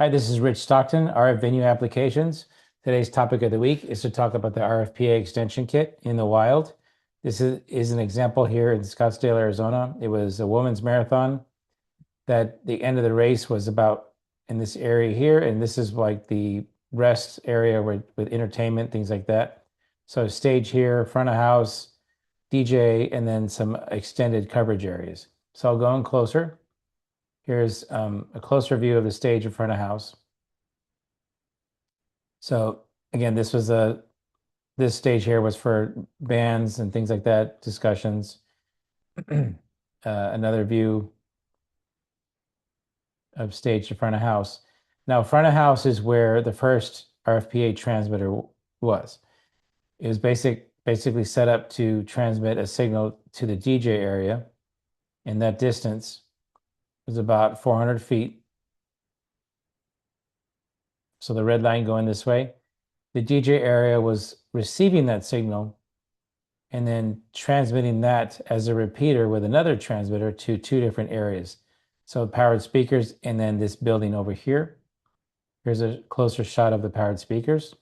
Hi, this is Rich Stockton, RF Venue Applications. Today's topic of the week is to talk about the RFPA extension kit in the wild. This is an example here in Scottsdale, Arizona. It was a women's marathon that the end of the race was about in this area here, and this is like the rest area with entertainment, things like that. So stage here, front of house, DJ, and then some extended coverage areas. So I'll go in closer. Here's a closer view of the stage in front of house. So again, this stage here was for bands and things like that, discussions. Another view of stage to front of house. Now, front of house is where the first RFPA transmitter was. It was basically set up to transmit a signal to the DJ area, and that distance was about 400 feet. So the red line going this way. The DJ area was receiving that signal and then transmitting that as a repeater with another transmitter to two different areas. So powered speakers and then this building over here. Here's a closer shot of the powered speakers.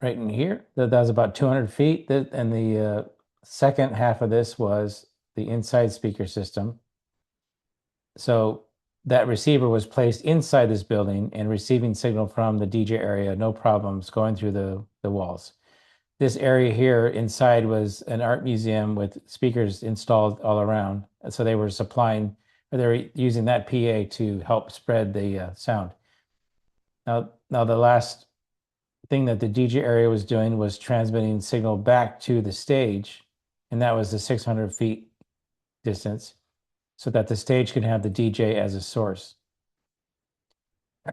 Right in here, that was about 200 feet. And the second half of this was the inside speaker system. So that receiver was placed inside this building and receiving signal from the DJ area, no problems going through the walls. This area here inside was an art museum with speakers installed all around. And so they were supplying, or they were using that PA to help spread the sound. Now the last thing that the DJ area was doing was transmitting signal back to the stage, and that was the 600 feet distance, so that the stage can have the DJ as a source.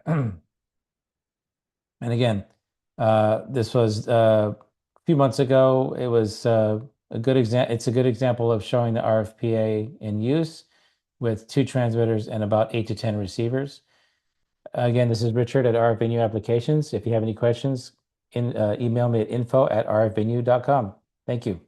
And again, this was a few months ago. It was a good example. It's a good example of showing the RFPA in use with two transmitters and about 8 to 10 receivers. Again, this is Richard at RF Venue Applications. If you have any questions, email me at info@rfvenue.com. Thank you.